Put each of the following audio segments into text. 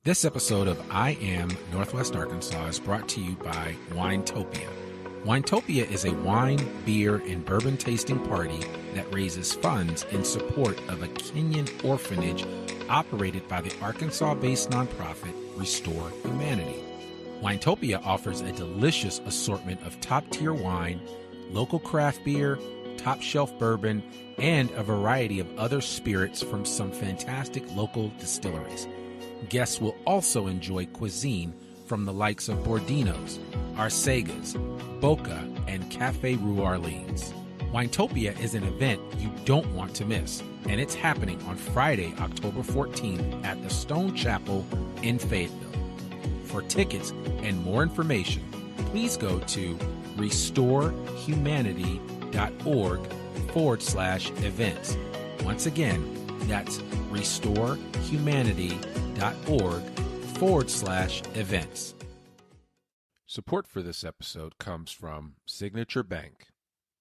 This episode of I Am Northwest Arkansas is brought to you by Winetopia. Winetopia is a wine, beer, and bourbon tasting party that raises funds in support of a Kenyan orphanage operated by the Arkansas-based nonprofit Restore Humanity. Winetopia offers a delicious assortment of top-tier wine, local craft beer, top-shelf bourbon, and a variety of other spirits from some fantastic local distilleries. Guests will also enjoy cuisine from the likes of Bordino's, Arcega's, Boca, and Café Rue Orleans. Winetopia is an event you don't want to miss, and it's happening on Friday, October 14th at the Stone Chapel in Fayetteville. For tickets and more information, please go to restorehumanity.org/events. Once again, that's restorehumanity.org/events. Support for this episode comes from Signature Bank.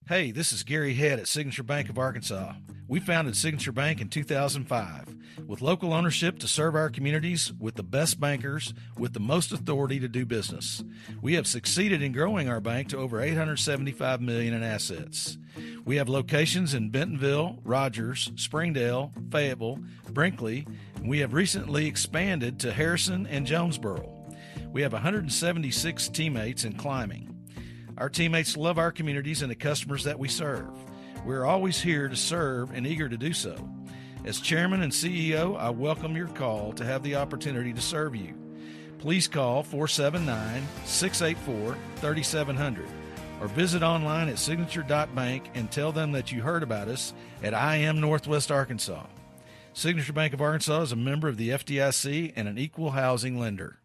Hey, this is Gary Head at Signature Bank of Arkansas. We founded Signature Bank in 2005 with local ownership to serve our communities with the best bankers with the most authority to do business. We have succeeded in growing our bank to over $875 million in assets. We have locations in Bentonville, Rogers, Springdale, Fayetteville, Brinkley, and we have recently expanded to Harrison and Jonesboro. We have 176 teammates in climbing. Our teammates love our communities and the customers that we serve. We're always here to serve and eager to do so. As Chairman and CEO, I welcome your call to have the opportunity to serve you. Please call 479-684-3700 or visit online at signature.bank and tell them that you heard about us at I Am Northwest Arkansas. Signature Bank of Arkansas is a member of the FDIC and an equal housing lender.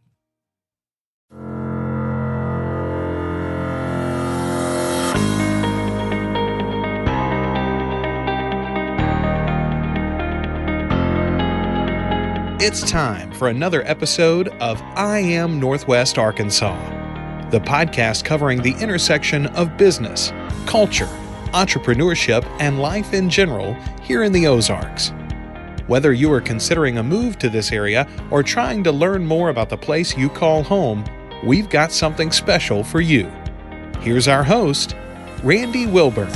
It's time for another episode of I Am Northwest Arkansas, the podcast covering the intersection of business, culture, entrepreneurship, and life in general here in the Ozarks. Whether you are considering a move to this area or trying to learn more about the place you call home, we've got something special for you. Here's our host, Randy Wilburn.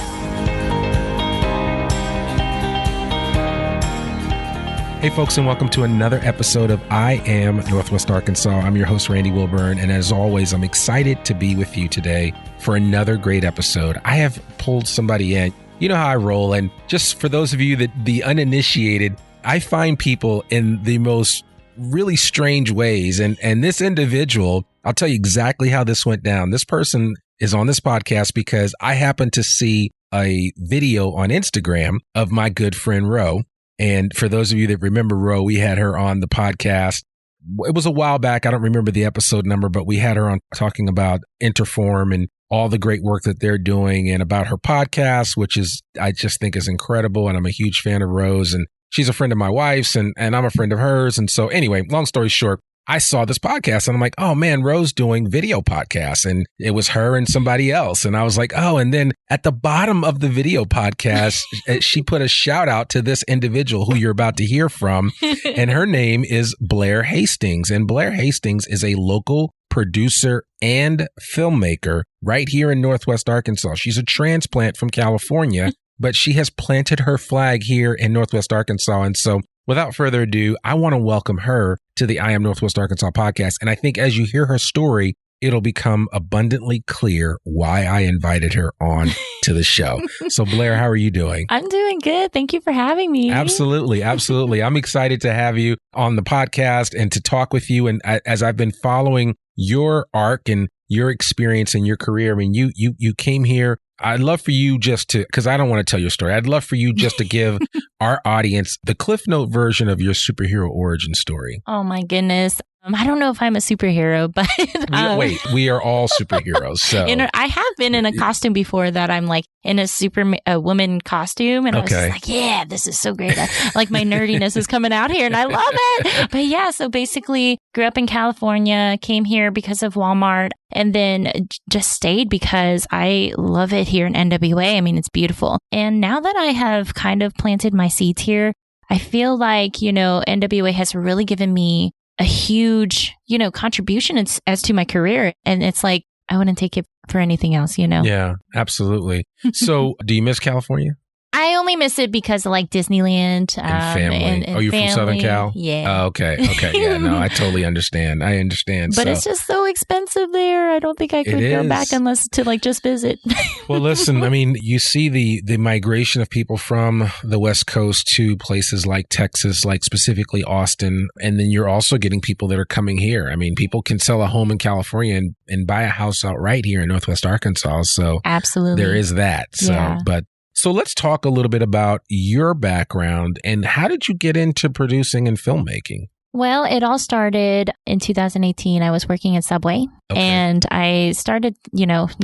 Hey folks, and welcome to another episode of I Am Northwest Arkansas. I'm your host, Randy Wilburn, and as always, I'm excited to be with you today for another great episode. I have pulled somebody in. You know how I roll, and just for those of you that the uninitiated, I find people in the most really strange ways, and this individual, I'll tell you exactly how this went down. This person is on this podcast because I happened to see a video on Instagram of my good friend Ro. And for those of you that remember Ro, we had her on the podcast. It was a while back. I don't remember the episode number, but we had her on talking about Interform and all the great work that they're doing and about her podcast, which is, I just think is incredible. And I'm a huge fan of Ro's, and she's a friend of my wife's and I'm a friend of hers. And so anyway, long story short, I saw this podcast and I'm like, oh man, Ro's doing video podcasts, and it was her and somebody else. And I was like, oh, and then at the bottom of the video podcast, she put a shout out to this individual who you're about to hear from. And her name is Blaire Hastings. And Blaire Hastings is a local producer and filmmaker right here in Northwest Arkansas. She's a transplant from California, but she has planted her flag here in Northwest Arkansas. And so without further ado, I want to welcome her to the I Am Northwest Arkansas podcast. And I think as you hear her story, it'll become abundantly clear why I invited her on to the show. So Blaire, how are you doing? I'm doing good. Thank you for having me. Absolutely. Absolutely. I'm excited to have you on the podcast and to talk with you. And as I've been following your arc and your experience in your career, I mean, you came here. I'd love for you just to, because I don't want to tell your story. I'd love for you just to give our audience the Cliff Note version of your superhero origin story. Oh my goodness. I don't know if I'm a superhero, but wait, we are all superheroes. So I have been in a costume before that I'm like in a woman costume, and I was just like, yeah, this is so great. Like my nerdiness is coming out here, and I love it. But yeah, so basically, grew up in California, came here because of Walmart, and then just stayed because I love it here in NWA. I mean, it's beautiful. And now that I have kind of planted my seeds here, I feel like, NWA has really given me a huge, contribution as to my career. And it's like, I wouldn't take it for anything else, Yeah, absolutely. So do you miss California? I only miss it because of like Disneyland. And family. And you're family. From Southern Cal? Yeah. Oh, okay. Yeah, no, I totally understand. But it's just so expensive there. I don't think I could go back unless to like just visit. Well, listen, I mean, you see the migration of people from the West Coast to places like Texas, like specifically Austin. And then you're also getting people that are coming here. I mean, people can sell a home in California and buy a house outright here in Northwest Arkansas. So absolutely, there is that. So, yeah. So let's talk a little bit about your background and how did you get into producing and filmmaking? Well, it all started in 2018. I was working at Subway and I started,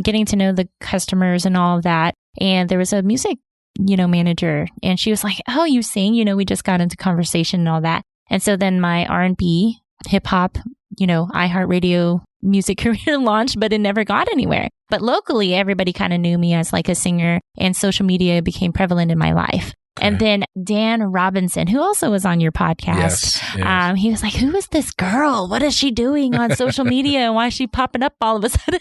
getting to know the customers and all of that. And there was a music, manager and she was like, oh, you sing, we just got into conversation and all that. And so then my R&B, hip hop, iHeartRadio music career launched, but it never got anywhere. But locally, everybody kind of knew me as like a singer and social media became prevalent in my life. Okay. And then Dan Robinson, who also was on your podcast, yes. He was like, who is this girl? What is she doing on social media? And why is she popping up all of a sudden?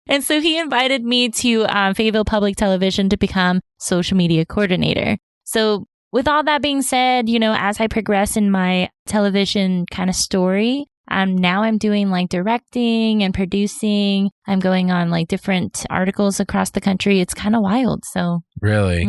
And so he invited me to Fayetteville Public Television to become social media coordinator. So with all that being said, as I progress in my television kind of story, now I'm doing like directing and producing. I'm going on like different articles across the country. It's kind of wild. So really,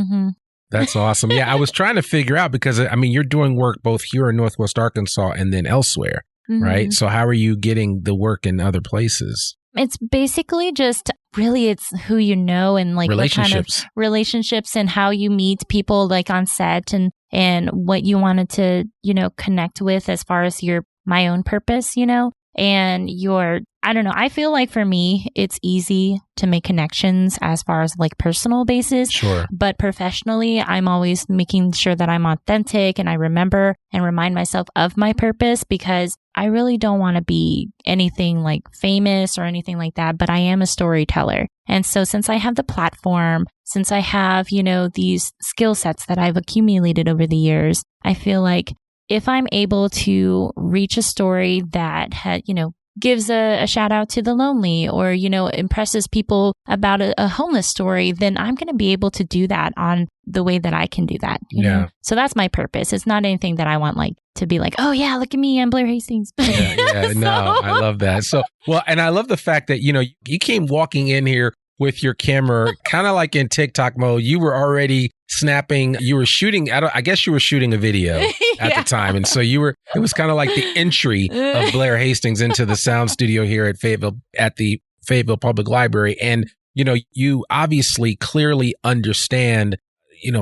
that's awesome. Yeah, I was trying to figure out because I mean, you're doing work both here in Northwest Arkansas and then elsewhere, right? So how are you getting the work in other places? It's basically just really it's who you know and like what kind of relationships and how you meet people like on set and what you wanted to, connect with as far as my own purpose, and I don't know. I feel like for me, it's easy to make connections as far as like personal basis. Sure. But professionally, I'm always making sure that I'm authentic and I remember and remind myself of my purpose because I really don't want to be anything like famous or anything like that, but I am a storyteller. And so since I have the platform, since I have, these skill sets that I've accumulated over the years, I feel like if I'm able to reach a story that gives a shout out to the lonely or, impresses people about a homeless story, then I'm going to be able to do that on the way that I can do that. You know? So that's my purpose. It's not anything that I want like to be like, oh yeah, look at me, I'm Blaire Hastings. No, I love that. So, well, and I love the fact that, you came walking in here with your camera, kind of like in TikTok mode. You were already snapping, you were shooting, I guess you were shooting a video at the time. And so it was kind of like the entry of Blaire Hastings into the sound studio here at the Fayetteville Public Library. And, you obviously clearly understand,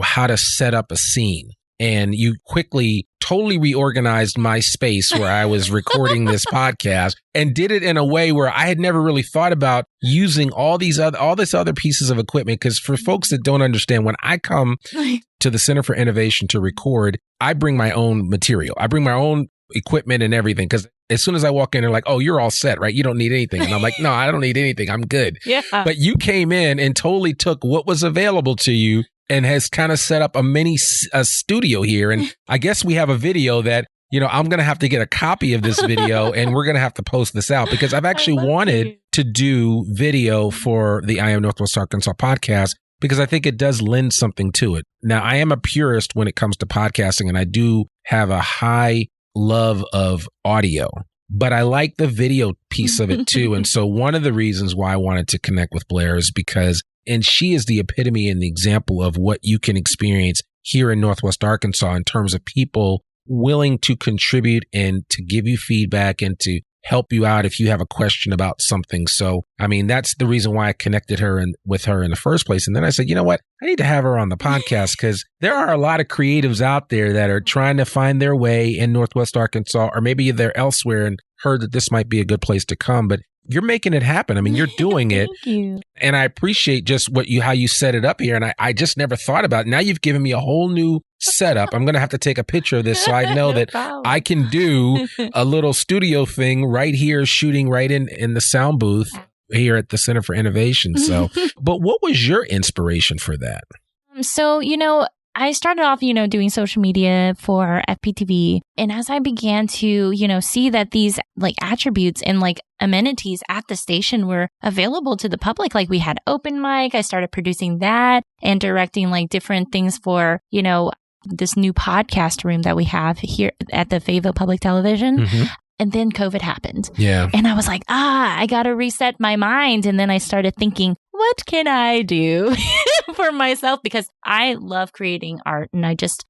how to set up a scene. And you quickly totally reorganized my space where I was recording this podcast and did it in a way where I had never really thought about using all this other pieces of equipment. Because for folks that don't understand, when I come to the Center for Innovation to record, I bring my own material. I bring my own equipment and everything. Because as soon as I walk in, they're like, oh, you're all set, right? You don't need anything. And I'm like, no, I don't need anything. I'm good. Yeah. But you came in and totally took what was available to you and has kind of set up a studio here. And I guess we have a video that, I'm going to have to get a copy of this video and we're going to have to post this out because I've actually wanted to do video for the I Am Northwest Arkansas podcast because I think it does lend something to it. Now, I am a purist when it comes to podcasting and I do have a high love of audio, but I like the video piece of it too. And so one of the reasons why I wanted to connect with Blaire is because and she is the epitome and the example of what you can experience here in Northwest Arkansas in terms of people willing to contribute and to give you feedback and to help you out if you have a question about something. So, I mean, that's the reason why I connected her with her in the first place. And then I said, you know what? I need to have her on the podcast because there are a lot of creatives out there that are trying to find their way in Northwest Arkansas, or maybe they're elsewhere and heard that this might be a good place to come. But you're making it happen. I mean, you're doing it. Thank you. And I appreciate just how you set it up here. And I just never thought about it. Now you've given me a whole new setup. I'm going to have to take a picture of this so I know that I can do a little studio thing right here, shooting right in the sound booth here at the Center for Innovation. So, but what was your inspiration for that? So, I started off, doing social media for FPTV. And as I began to, see that these like attributes and like amenities at the station were available to the public, like we had open mic, I started producing that and directing like different things for, this new podcast room that we have here at the Fayetteville Public Television. Mm-hmm. And then COVID happened. Yeah. And I was like, I got to reset my mind. And then I started thinking, what can I do for myself? Because I love creating art and I just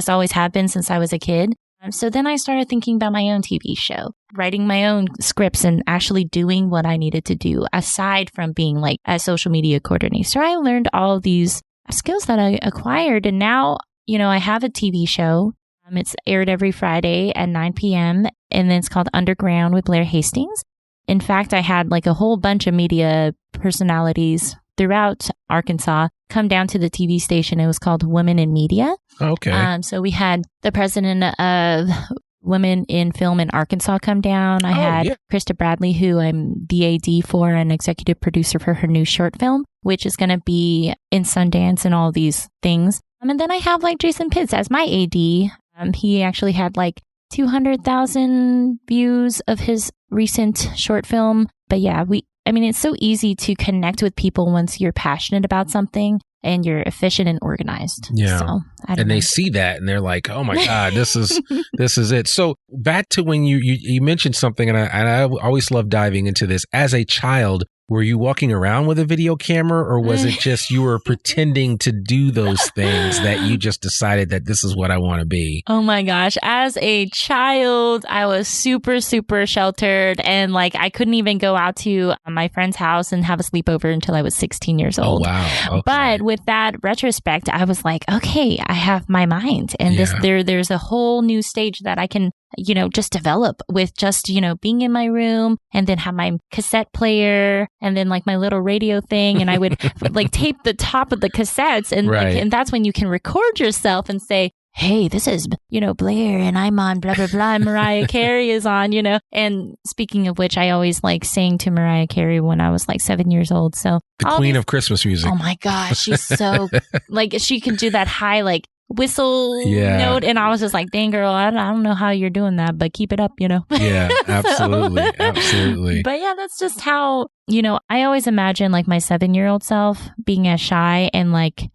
always have been since I was a kid. So then I started thinking about my own TV show, writing my own scripts and actually doing what I needed to do aside from being like a social media coordinator. So I learned all of these skills that I acquired. And now, I have a TV show. It's aired every Friday at 9 p.m. and then it's called Underground with Blaire Hastings. In fact, I had like a whole bunch of media personalities throughout Arkansas come down to the TV station. It was called Women in Media. Okay. So we had the president of Women in Film in Arkansas come down. I had Krista Bradley, who I'm the AD for and executive producer for her new short film, which is going to be in Sundance and all these things. And then I have like Jason Pitts as my AD. He actually had like 200,000 views of his recent short film. But yeah, it's so easy to connect with people once you're passionate about something and you're efficient and organized. Yeah. So, they see that and they're like, oh my God, this is it. So back to when you mentioned something, and I always love diving into this. As a child, were you walking around with a video camera, or was it just you were pretending to do those things that you just decided that this is what I want to be? Oh my gosh. As a child, I was super, super sheltered and like I couldn't even go out to my friend's house and have a sleepover until I was 16 years old. Oh, wow. Okay. But with that retrospect, I was like, okay, I have my mind and there's a whole new stage that I can just develop with just, being in my room and then have my cassette player and then like my little radio thing. And I would like tape the top of the cassettes and and that's when you can record yourself and say, hey, this is, Blaire and I'm on blah, blah, blah. And Mariah Carey is on, And speaking of which, I always like sang to Mariah Carey when I was like 7 years old. So the queen of Christmas music. Oh my gosh. She's so like, she can do that high, like, whistle note, and I was just like, dang girl, I don't know how you're doing that, but keep it up, Yeah, absolutely. Absolutely. But yeah, that's just how, I always imagine like my 7-year-old self being as shy and like,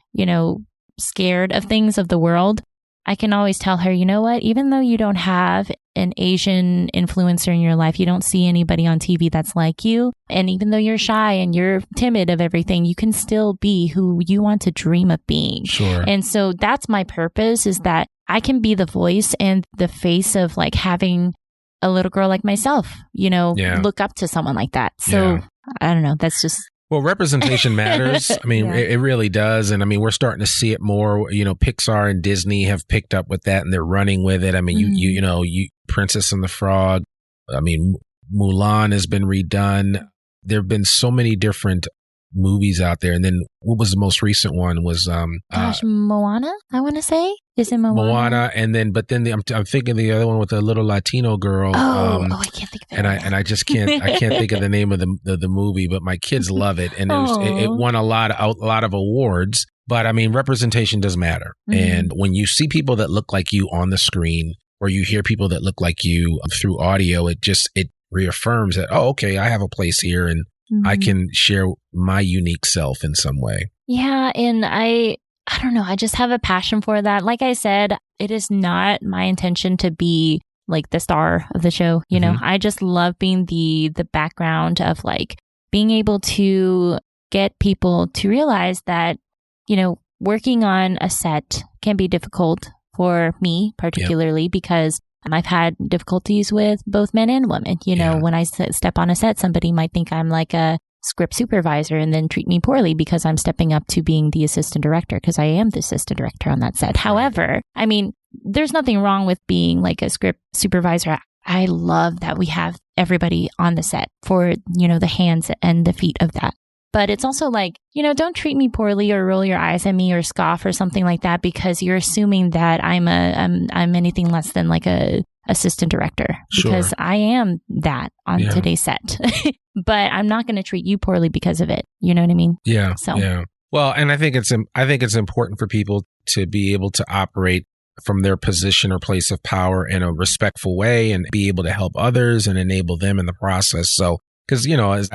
scared of things of the world. I can always tell her, you know what, even though you don't have an Asian influencer in your life, you don't see anybody on TV that's like you. And even though you're shy and you're timid of everything, you can still be who you want to dream of being. Sure. And so that's my purpose, is that I can be the voice and the face of like having a little girl like myself, look up to someone like that. So I don't know. That's just... Well, representation matters. I mean, it really does. And I mean, we're starting to see it more. Pixar and Disney have picked up with that and they're running with it. I mean, you Princess and the Frog. I mean, Mulan has been redone. There have been so many different movies out there. And then what was the most recent one was Moana, I want to say. Is it Moana? Moana, and then I'm thinking the other one with the little Latino girl. I can't think of it. And I just can't think of the name of the movie, but my kids love it, and it won a lot of awards. But I mean, representation does matter, and when you see people that look like you on the screen, or you hear people that look like you through audio, it reaffirms that, oh, okay, I have a place here, and I can share my unique self in some way. Yeah, and I don't know. I just have a passion for that. Like I said, it is not my intention to be like the star of the show. I just love being the background of like being able to get people to realize that, working on a set can be difficult for me, particularly because I've had difficulties with both men and women. When I step on a set, somebody might think I'm like a script supervisor and then treat me poorly because I'm stepping up to being the assistant director, because I am the assistant director on that set. However, I mean, there's nothing wrong with being like a script supervisor. I love that we have everybody on the set for, the hands and the feet of that. But it's also like, don't treat me poorly or roll your eyes at me or scoff or something like that, because you're assuming that I'm anything less than like a assistant director, because I am that on today's set. But I'm not going to treat you poorly because of it. You know what I mean? Yeah. So. Yeah. Well, and I think it's important for people to be able to operate from their position or place of power in a respectful way and be able to help others and enable them in the process. So, because,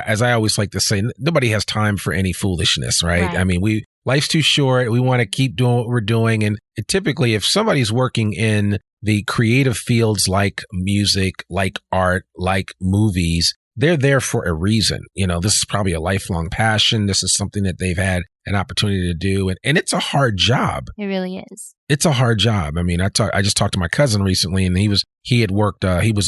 as I always like to say, nobody has time for any foolishness, right? I mean, life's too short. We want to keep doing what we're doing. And typically, if somebody's working in the creative fields like music, like art, like movies, they're there for a reason. This is probably a lifelong passion. This is something that they've had an opportunity to do. And it's a hard job. It really is. It's a hard job. I mean, I just talked to my cousin recently, and he was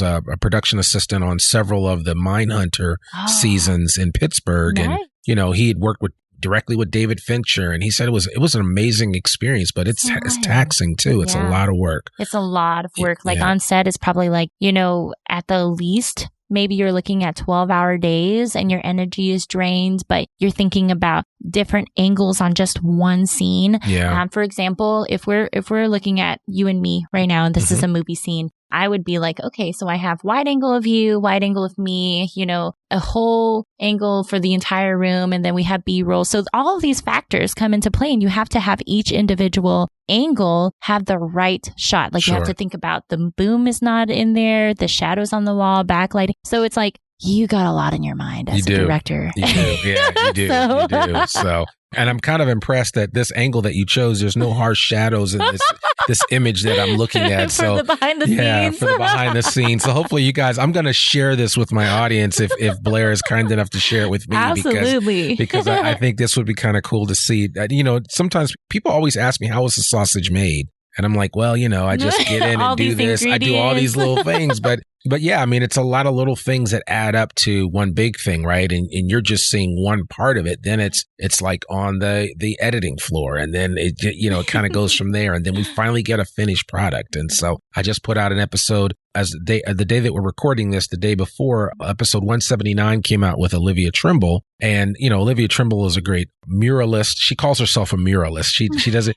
a production assistant on several of the Mindhunter seasons in Pittsburgh. Nice. And, he had worked directly with David Fincher, and he said it was an amazing experience, but it's taxing too. It's a lot of work. It's a lot of work. On set, it's probably at the least, maybe you're looking at 12-hour days and your energy is drained, but you're thinking about different angles on just one scene. Yeah. For example, if we're looking at you and me right now, and this is a movie scene, I would be like, okay, so I have wide angle of you, wide angle of me, a whole angle for the entire room. And then we have B-roll. So all of these factors come into play, and you have to have each individual angle have the right shot. You have to think about the boom is not in there, the shadows on the wall, backlighting. So it's like, you got a lot in your mind as a director. You do. Yeah, you do. You do. So, and I'm kind of impressed that this angle that you chose, there's no harsh shadows in this image that I'm looking at. For the behind the scenes. Yeah, for the behind the scenes. So hopefully you guys, I'm going to share this with my audience if Blaire is kind enough to share it with me. Absolutely. Because I think this would be kind of cool to see. Sometimes people always ask me, how was the sausage made? And I'm like, well, I just get in and do this. I do all these little things. But yeah, I mean, it's a lot of little things that add up to one big thing, right? And you're just seeing one part of it. Then it's like on the editing floor, and then it kind of goes from there. And then we finally get a finished product. And so I just put out an episode as the day that we're recording this, the day before, episode 179 came out with Olivia Trimble. And, Olivia Trimble is a great muralist. She calls herself a muralist.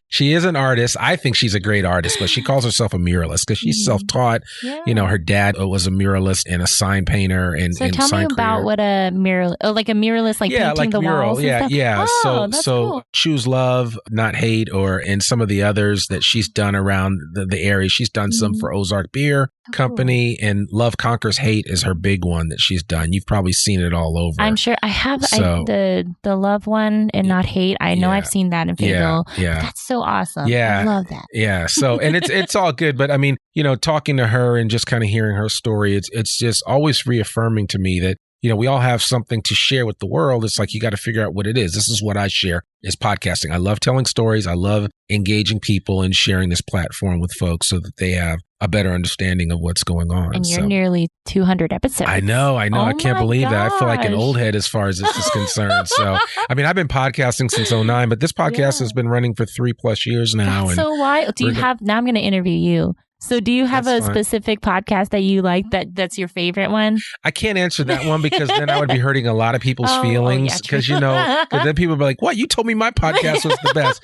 She is an artist. I think she's a great artist, but she calls herself a muralist because she's self-taught. Yeah. Her dad was a muralist and a sign painter and tell me about what a mural, a muralist, painting the mural, walls. Yeah. Oh, so cool. Choose Love, Not Hate, and some of the others that she's done around the area. She's done some for Ozark Beer Company, and Love Conquers Hate is her big one that she's done. You've probably seen it all over. I'm sure I have the Love one and Not Hate. I know I've seen that in Fayetteville. Yeah. That's so awesome. Yeah. I love that. Yeah. So, and it's all good. But I mean, talking to her and just kind of hearing her story, it's just always reaffirming to me that, we all have something to share with the world. It's like, you got to figure out what it is. This is what I share is podcasting. I love telling stories. I love engaging people and sharing this platform with folks so that they have a better understanding of what's going on. And you're nearly 200 episodes. I know. Oh, I can't believe gosh. that. I feel like an old head as far as this is concerned. So, I mean, I've been podcasting since 2009, but this podcast has been running for 3+ years now. That's so wild. Now I'm going to interview you. So do you have a specific podcast that you like that's your favorite one? I can't answer that one because then I would be hurting a lot of people's feelings because, because then people would be like, what? You told me my podcast was the best.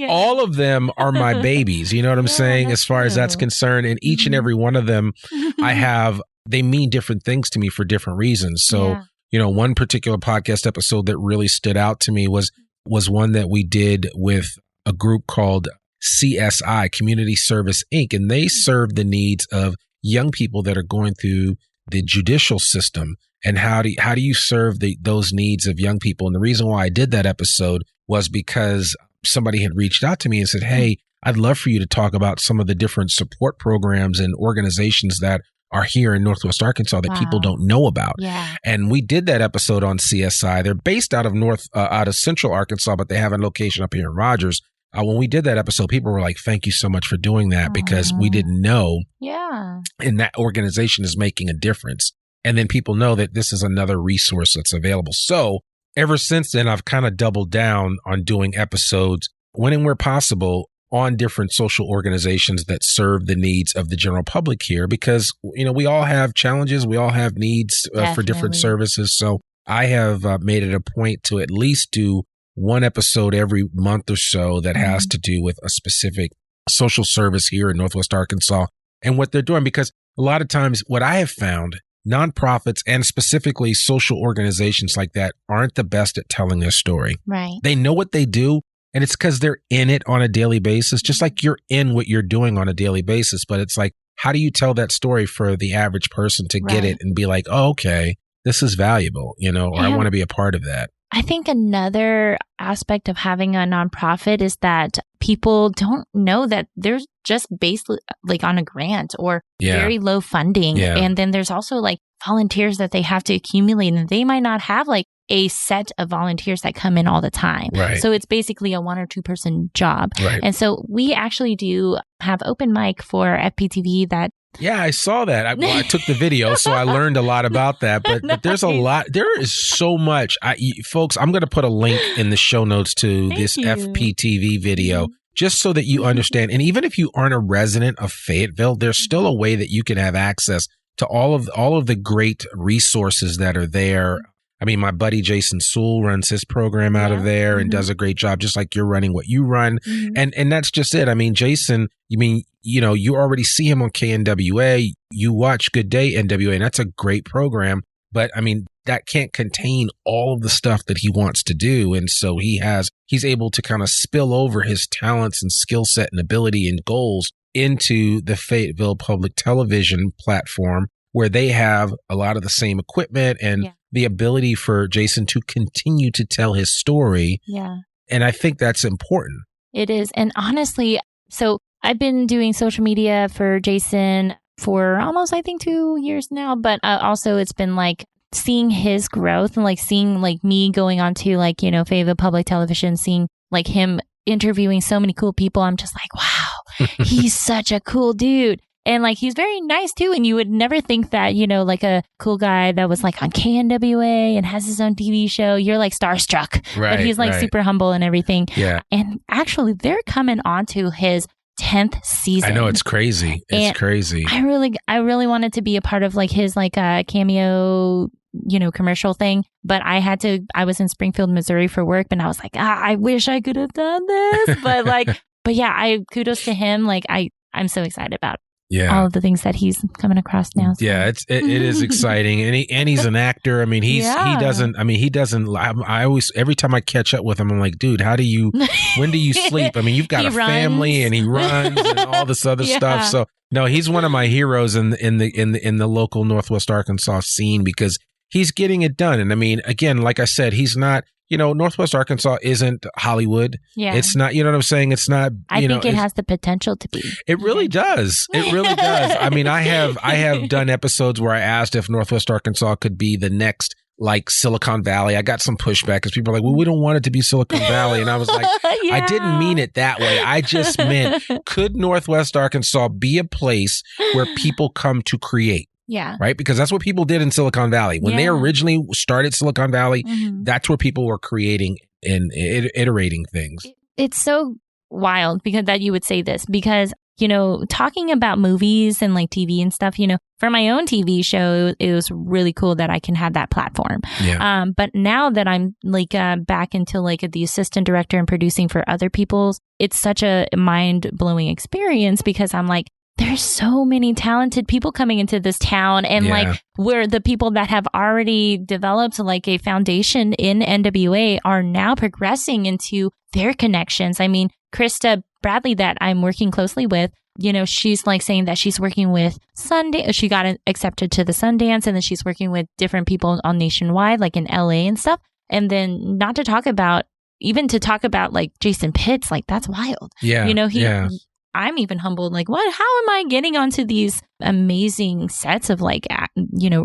All of them are my babies. You know what I'm saying? As far as that's concerned. And each and every one of them they mean different things to me for different reasons. So, one particular podcast episode that really stood out to me was one that we did with a group called CSI, Community Service Inc., and they serve the needs of young people that are going through the judicial system. And how do you serve those needs of young people? And the reason why I did that episode was because somebody had reached out to me and said, hey, I'd love for you to talk about some of the different support programs and organizations that are here in Northwest Arkansas that people don't know about. Yeah. And we did that episode on CSI. They're based out of Central Arkansas, but they have a location up here in Rogers. When we did that episode, people were like, thank you so much for doing that because we didn't know. Yeah. And that organization is making a difference. And then people know that this is another resource that's available. So ever since then, I've kind of doubled down on doing episodes when and where possible on different social organizations that serve the needs of the general public here because, we all have challenges. We all have needs for different services. So I have made it a point to at least do one episode every month or so that has to do with a specific social service here in Northwest Arkansas and what they're doing. Because a lot of times what I have found, nonprofits and specifically social organizations like that aren't the best at telling their story. Right. They know what they do And it's because they're in it on a daily basis, just like you're in what you're doing on a daily basis. But it's like, how do you tell that story for the average person to get it and be like, oh, okay, this is valuable, or I want to be a part of that. I think another aspect of having a nonprofit is that people don't know that they're just based like on a grant or very low funding. Yeah. And then there's also like volunteers that they have to accumulate, and they might not have like a set of volunteers that come in all the time. Right. So it's basically a 1 or 2 person job. Right. And so we actually do have open mic for FPTV that. Yeah, I saw that. I took the video, so I learned a lot about that. But there's a lot. There is so much. Folks, I'm going to put a link in the show notes to this FPTV video, just so that you understand. And even if you aren't a resident of Fayetteville, there's still a way that you can have access to all of the great resources that are there. I mean, my buddy Jason Sewell runs his program out of there and does a great job, just like you're running what you run. And that's just it. I mean, Jason, you already see him on KNWA. You watch Good Day NWA, and that's a great program. But I mean, that can't contain all of the stuff that he wants to do. And so he's able to kind of spill over his talents and skill set and ability and goals into the Fayetteville Public Television platform, where they have a lot of the same equipment and the ability for Jason to continue to tell his story. Yeah. And I think that's important. It is. And honestly, so I've been doing social media for Jason for almost, I think, 2 years now. But also it's been like seeing his growth and like seeing like me going on to like, Fayetteville Public Television, seeing like him interviewing so many cool people. I'm just like, wow, he's such a cool dude. And like, he's very nice too. And you would never think that, like a cool guy that was like on KNWA and has his own TV show, you're like starstruck. Right. But he's like super humble and everything. Yeah. And actually they're coming on to his 10th season. I know, it's crazy. It's crazy. I really wanted to be a part of like his like a cameo, commercial thing. But I was in Springfield, Missouri for work, and I was like, I wish I could have done this. But yeah, kudos to him. Like I'm so excited about all of the things that he's coming across now. So. Yeah, it is exciting, and he's an actor. I mean, he doesn't. I always, every time I catch up with him, I'm like, dude, when do you sleep? I mean, you've got a family, and he runs and all this other stuff. So no, he's one of my heroes in the local Northwest Arkansas scene, because he's getting it done. And I mean, again, like I said, he's not. Northwest Arkansas isn't Hollywood. Yeah. It's not, you know what I'm saying? It's not, I think it has the potential to be. It really does. It really does. I mean, I have done episodes where I asked if Northwest Arkansas could be the next like Silicon Valley. I got some pushback because people are like, well, we don't want it to be Silicon Valley. And I was like, I didn't mean it that way. I just meant, could Northwest Arkansas be a place where people come to create? Yeah. Right? Because that's what people did in Silicon Valley. When they originally started Silicon Valley, that's where people were creating and iterating things. It's so wild that you would say this, because, talking about movies and like TV and stuff, for my own TV show, it was really cool that I can have that platform. Yeah. But now that I'm like back into like the assistant director and producing for other people's, it's such a mind blowing experience, because I'm like, there's so many talented people coming into this town, and like where the people that have already developed like a foundation in NWA are now progressing into their connections. I mean, Krista Bradley, that I'm working closely with, she's like saying that she's working with Sundance. She got accepted to the Sundance, and then she's working with different people on nationwide, like in LA and stuff. And then to talk about like Jason Pitts, like that's wild. Yeah. I'm even humbled, like, what? How am I getting onto these amazing sets of like,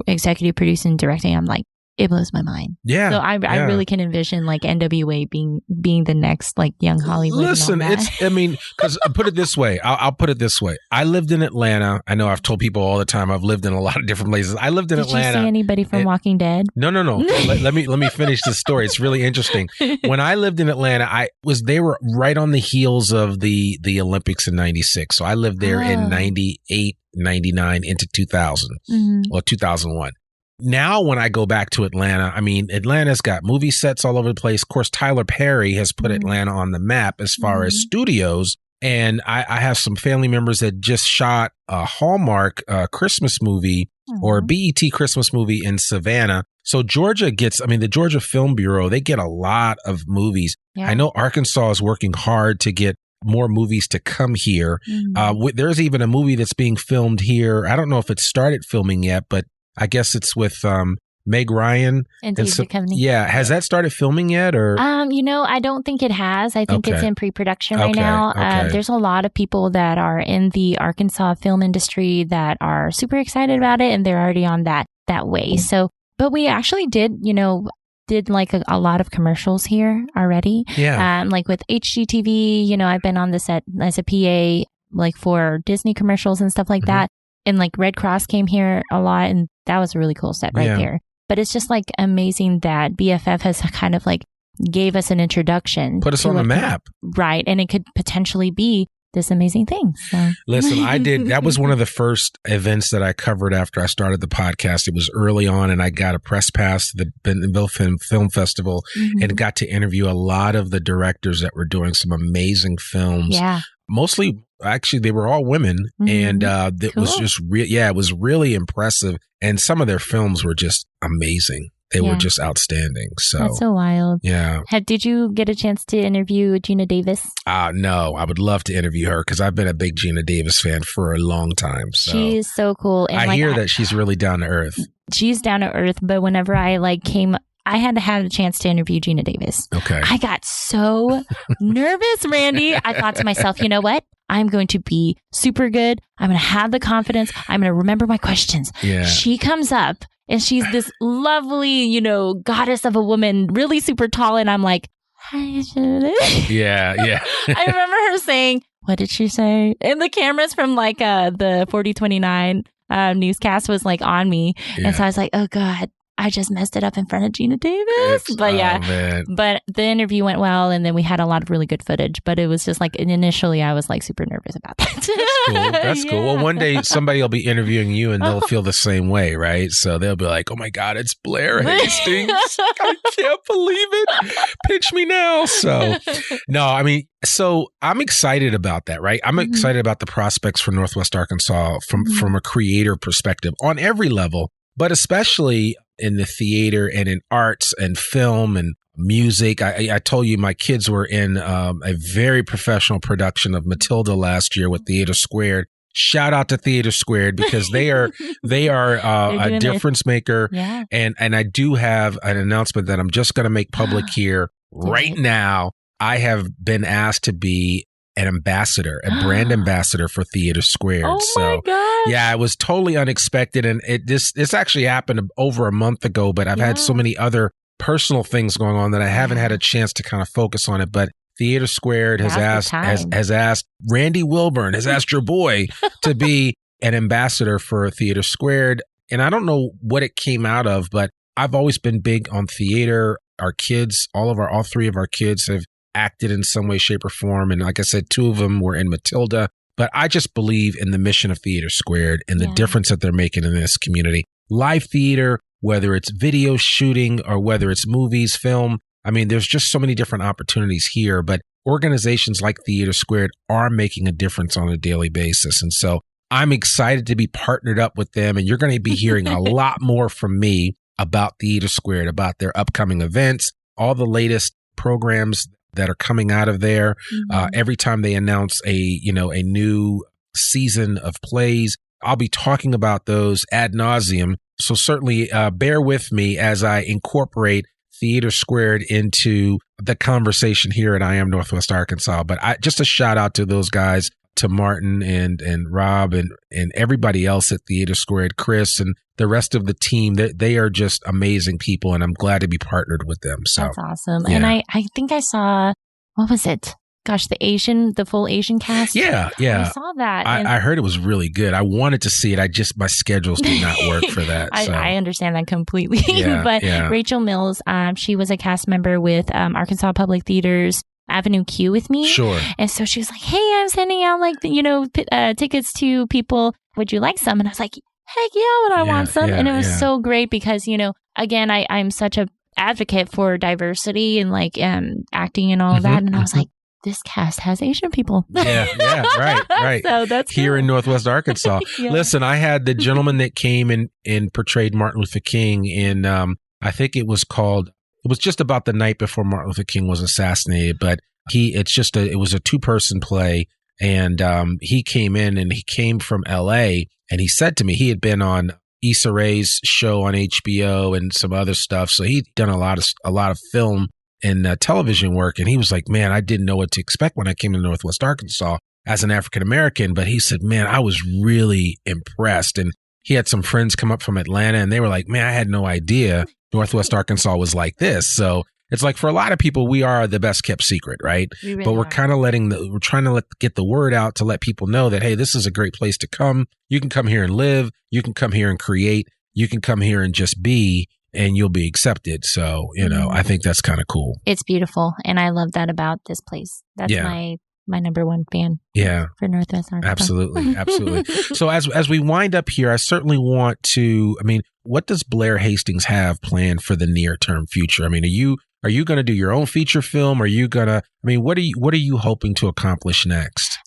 executive producing and directing? I'm like, it blows my mind. Yeah. So I really can envision like NWA being the next like young Hollywood. Listen, because put it this way. I'll put it this way. I lived in Atlanta. I know I've told people all the time I've lived in a lot of different places. I lived in Atlanta. Did you see anybody from Walking Dead? No. let me finish the story. It's really interesting. When I lived in Atlanta, they were right on the heels of the Olympics in '96. So I lived there in '98, '99 into 2000 or 2001. Now, when I go back to Atlanta, I mean, Atlanta's got movie sets all over the place. Of course, Tyler Perry has put Atlanta on the map as far as studios. And I have some family members that just shot a Hallmark Christmas movie or BET Christmas movie in Savannah. So Georgia gets, the Georgia Film Bureau, they get a lot of movies. I know Arkansas is working hard to get more movies to come here. There's even a movie that's being filmed here. I don't know if it started filming yet, but I guess it's with Meg Ryan. Has that started filming yet? Or I don't think it has. I think it's in pre-production right now. There's a lot of people that are in the Arkansas film industry that are super excited about it, and they're already on that way. So, but we actually did like a lot of commercials here already. Like with HGTV, I've been on the set as a PA, like for Disney commercials and stuff like that. And like Red Cross came here a lot, and that was a really cool set right there. But it's just like amazing that BFF has kind of like gave us an introduction. Put us on the map. Right. And it could potentially be this amazing thing. So. Listen, that was one of the first events that I covered after I started the podcast. It was early on, and I got a press pass to the Bentonville Film Festival and got to interview a lot of the directors that were doing some amazing films. Yeah. Mostly, actually, they were all women, and it was just it was really impressive. And some of their films were just amazing. They were just outstanding. So that's so wild. Yeah. Did you get a chance to interview Gina Davis? No, I would love to interview her because I've been a big Gina Davis fan for a long time. So she's so cool. And I hear that she's really down to earth. She's down to earth, but whenever I I had to have a chance to interview Gina Davis. Okay. I got so nervous, Randy. I thought to myself, you know what? I'm going to be super good. I'm going to have the confidence. I'm going to remember my questions. Yeah. She comes up and she's this lovely, goddess of a woman, really super tall. And I'm like, hi, Gina. Yeah. I remember her saying, what did she say? And the cameras from the 4029 newscast was like on me. Yeah. And so I was like, oh God, I just messed it up in front of Gina Davis. But the interview went well, and then we had a lot of really good footage. But it was just like, initially I was like super nervous about that. That's cool. Well, one day somebody will be interviewing you and they'll feel the same way, right? So they'll be like, oh my God, it's Blaire Hastings. I can't believe it. Pitch me now. So, so I'm excited about that, right? I'm excited about the prospects for Northwest Arkansas from a creator perspective on every level, but especially in the theater and in arts and film and music. I told you my kids were in a very professional production of Matilda last year with Theater Squared. Shout out to Theater Squared because they are a difference maker. Yeah. And I do have an announcement that I'm just going to make public here right now. I have been asked to be an ambassador, a brand ambassador for Theater Squared. Oh my gosh. Yeah, it was totally unexpected. And this actually happened over a month ago, but I've had so many other personal things going on that I haven't had a chance to kind of focus on it. But Theater Squared has asked Randy Wilburn, has asked your boy to be an ambassador for Theater Squared. And I don't know what it came out of, but I've always been big on theater. Our kids, all three of our kids have acted in some way, shape, or form. And like I said, two of them were in Matilda. But I just believe in the mission of Theater Squared and the difference that they're making in this community. Live theater, whether it's video shooting or whether it's movies, film. There's just so many different opportunities here. But organizations like Theater Squared are making a difference on a daily basis. And so I'm excited to be partnered up with them. And you're going to be hearing a lot more from me about Theater Squared, about their upcoming events, all the latest programs that are coming out of there. Every time they announce a new season of plays, I'll be talking about those ad nauseum. So certainly bear with me as I incorporate Theater Squared into the conversation here at I Am Northwest Arkansas. But just a shout out to those guys, to Martin and Rob and everybody else at Theater Squared, Chris and the rest of the team. They are just amazing people, and I'm glad to be partnered with them. So that's awesome. Yeah. And I think I saw, what was it? Gosh, the full Asian cast. Yeah. I saw that. I heard it was really good. I wanted to see it. My schedules did not work for that. I understand that completely. But Rachel Mills, she was a cast member with Arkansas Public Theater's Avenue Q with me. Sure. And so she was like, hey, I'm sending out tickets to people. Would you like some? And I was like, heck yeah, I want some. And it was so great because, again, I'm such a advocate for diversity and acting and all of that. And I was like, this cast has Asian people. Yeah, right. So that's here in Northwest Arkansas. Yeah. Listen, I had the gentleman that came and portrayed Martin Luther King in, I think it was just about the night before Martin Luther King was assassinated, but it was a 2-person play. And he came in and he came from LA, and he said to me, he had been on Issa Rae's show on HBO and some other stuff. So he'd done a lot of film and television work. And he was like, man, I didn't know what to expect when I came to Northwest Arkansas as an African-American. But he said, man, I was really impressed. And he had some friends come up from Atlanta, and they were like, man, I had no idea Northwest Arkansas was like this. So it's like, for a lot of people, we are the best kept secret, right? But we're kind of we're trying to get the word out to let people know that, hey, this is a great place to come. You can come here and live. You can come here and create. You can come here and just be, and you'll be accepted. So, I think that's kind of cool. It's beautiful. And I love that about this place. That's my number one fan. Yeah. For Northwest Arkansas. Absolutely. So as we wind up here, I certainly want to, what does Blaire Hastings have planned for the near term future? Are you going to do your own feature film? Are you going to, what are you hoping to accomplish next?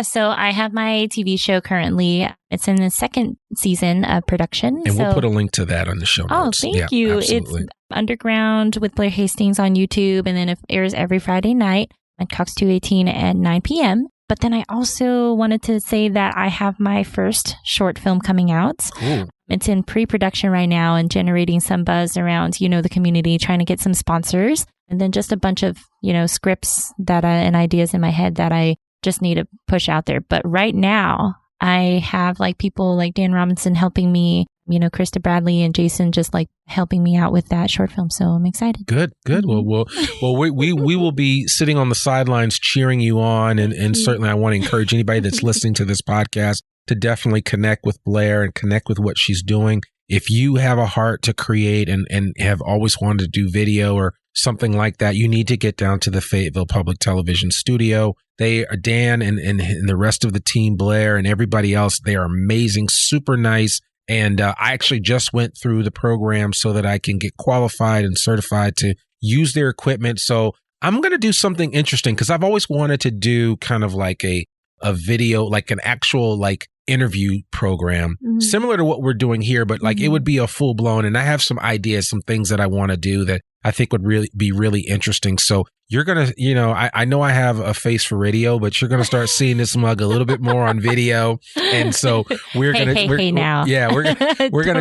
So I have my TV show currently. It's in the 2nd season of production. And we'll put a link to that on the show notes. Oh, thank you. Absolutely. It's Underground with Blaire Hastings on YouTube. And then it airs every Friday night at Cox 218 at 9 p.m. But then I also wanted to say that I have my first short film coming out. Cool. It's in pre-production right now and generating some buzz around, the community, trying to get some sponsors, and then just a bunch of, scripts and ideas in my head that I just need to push out there. But right now I have people like Dan Robinson helping me, Krista Bradley and Jason just helping me out with that short film. So I'm excited. Good. Well, we will be sitting on the sidelines cheering you on. And certainly I want to encourage anybody that's listening to this podcast to definitely connect with Blaire and connect with what she's doing. If you have a heart to create and have always wanted to do video or something like that, you need to get down to the Fayetteville Public Television Studio. They are Dan and the rest of the team, Blaire and everybody else. They are amazing, super nice. And I actually just went through the program so that I can get qualified and certified to use their equipment. So I'm going to do something interesting because I've always wanted to do kind of like a video, like an actual interview program, similar to what we're doing here, but it would be a full blown. And I have some ideas, some things that I want to do that I think would be really interesting. So you're going to, I know I have a face for radio, but you're going to start seeing this mug a little bit more on video. And so we're going to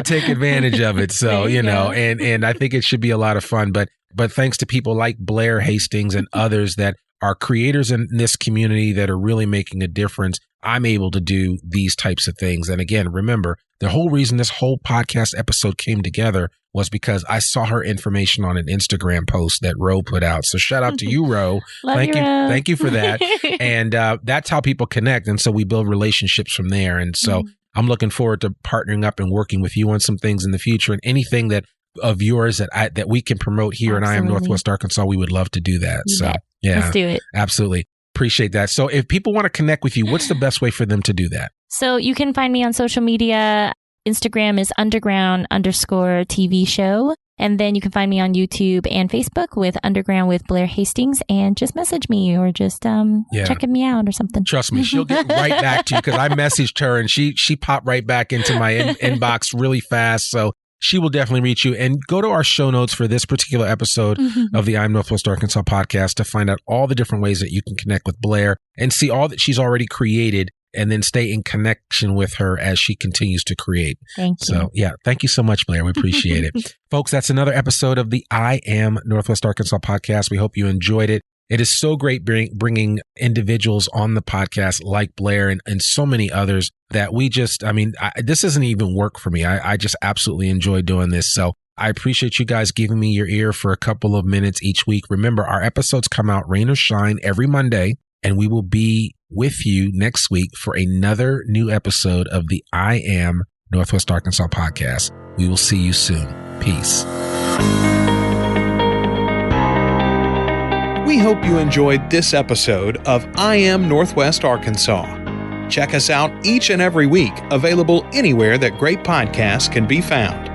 take advantage of it. So, and I think it should be a lot of fun, but thanks to people like Blaire Hastings and others that are creators in this community that are really making a difference, I'm able to do these types of things. And again, remember, the whole reason this whole podcast episode came together was because I saw her information on an Instagram post that Ro put out. So shout out to you, Ro. Thank you for that. And that's how people connect. And so we build relationships from there. And so I'm looking forward to partnering up and working with you on some things in the future, and anything that of yours that we can promote here in I Am Northwest Arkansas. We would love to do that. So yeah, let's do it. Absolutely. Appreciate that. So if people want to connect with you, what's the best way for them to do that? So you can find me on social media. Instagram is underground_TV show. And then you can find me on YouTube and Facebook with Underground with Blaire Hastings, and just message me or just checking me out or something. Trust me, she'll get right back to you because I messaged her and she popped right back into my inbox really fast. So she will definitely reach you. And go to our show notes for this particular episode of the I'm Northwest Arkansas podcast to find out all the different ways that you can connect with Blaire and see all that she's already created, and then stay in connection with her as she continues to create. Thank you. So yeah, thank you so much, Blaire. We appreciate it. Folks, that's another episode of the I Am Northwest Arkansas podcast. We hope you enjoyed it. It is so great bringing individuals on the podcast like Blaire and so many others that we just, this isn't even work for me. I just absolutely enjoy doing this. So I appreciate you guys giving me your ear for a couple of minutes each week. Remember, our episodes come out rain or shine every Monday, and we will be with you next week for another new episode of the I Am Northwest Arkansas podcast. We will see you soon. Peace. We hope you enjoyed this episode of I Am Northwest Arkansas. Check us out each and every week, available anywhere that great podcasts can be found.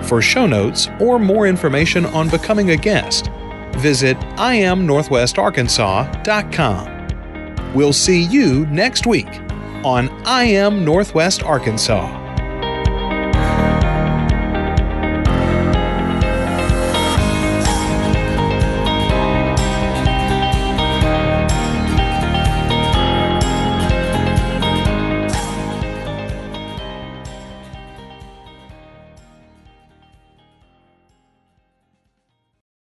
For show notes or more information on becoming a guest, visit IamNorthwestArkansas.com. We'll see you next week on I Am Northwest Arkansas.